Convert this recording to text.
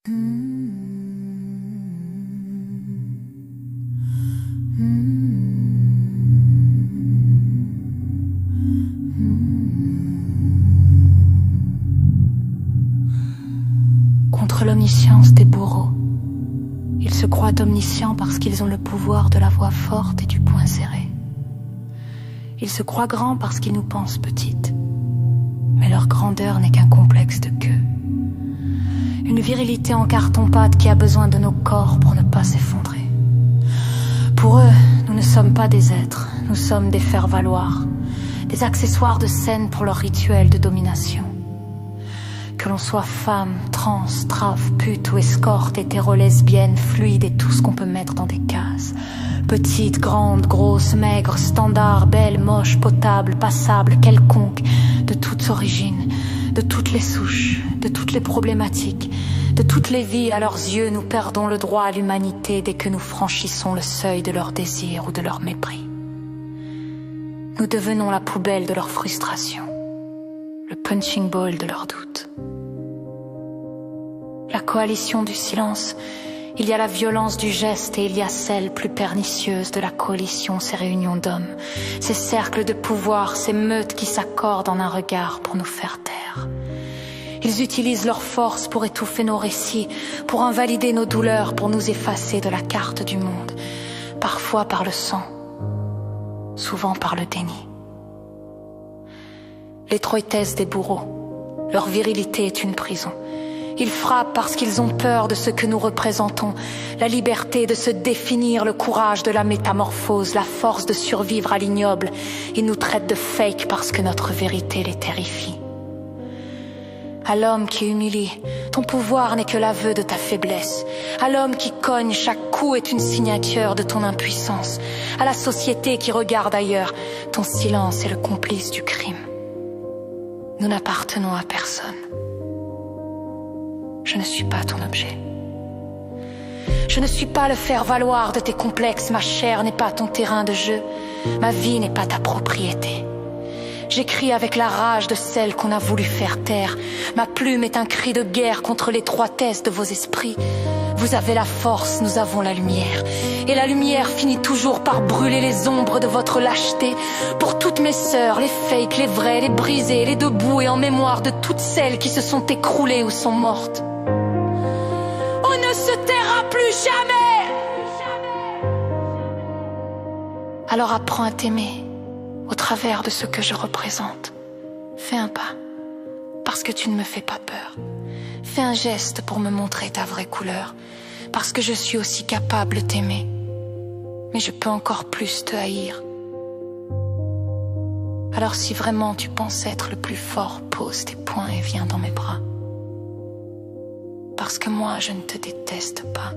Contre l'omniscience des bourreaux, ils se croient omniscients parce qu'ils ont le pouvoir de la voix forte et du poing serré. Ils se croient grands parce qu'ils nous pensent petites, mais leur grandeur n'est qu'un complexe de queue. Une virilité en carton-pâte qui a besoin de nos corps pour ne pas s'effondrer. Pour eux, nous ne sommes pas des êtres, nous sommes des faire-valoir, des accessoires de scène pour leur rituel de domination. Que l'on soit femme, trans, trave, pute ou escorte, hétéro, lesbienne, fluide et tout ce qu'on peut mettre dans des cases. Petite, grande, grosse, maigre, standard, belle, moche, potable, passable, quelconque, de toutes origines, de toutes les souches, de toutes les problématiques, de toutes les vies. À leurs yeux, nous perdons le droit à l'humanité dès que nous franchissons le seuil de leur désir ou de leur mépris. Nous devenons la poubelle de leur frustration, le punching ball de leurs doutes. La coalition du silence, il y a la violence du geste et il y a celle plus pernicieuse de la coalition, ces réunions d'hommes, ces cercles de pouvoir, ces meutes qui s'accordent en un regard pour nous faire taire. Ils utilisent leur force pour étouffer nos récits, pour invalider nos douleurs, pour nous effacer de la carte du monde, parfois par le sang, souvent par le déni. L'étroitesse des bourreaux, leur virilité est une prison. Ils frappent parce qu'ils ont peur de ce que nous représentons, la liberté de se définir, le courage de la métamorphose, la force de survivre à l'ignoble. Ils nous traitent de fake parce que notre vérité les terrifie. À l'homme qui humilie, ton pouvoir n'est que l'aveu de ta faiblesse. À l'homme qui cogne, chaque coup est une signature de ton impuissance. À la société qui regarde ailleurs, ton silence est le complice du crime. Nous n'appartenons à personne. Je ne suis pas ton objet. Je ne suis pas le faire-valoir de tes complexes. Ma chair n'est pas ton terrain de jeu. Ma vie n'est pas ta propriété. J'écris avec la rage de celle qu'on a voulu faire taire. Ma plume est un cri de guerre contre l'étroitesse de vos esprits. Vous avez la force, nous avons la lumière. Et la lumière finit toujours par brûler les ombres de votre lâcheté. Pour toutes mes sœurs, les fakes, les vrais, les brisés, les debout et en mémoire de toutes celles qui se sont écroulées ou sont mortes. On ne se taira plus jamais. Alors apprends à t'aimer au travers de ce que je représente. Fais un pas, parce que tu ne me fais pas peur. Fais un geste pour me montrer ta vraie couleur, parce que je suis aussi capable de t'aimer. Mais je peux encore plus te haïr. Alors si vraiment tu penses être le plus fort, pose tes poings et viens dans mes bras. Parce que moi, je ne te déteste pas.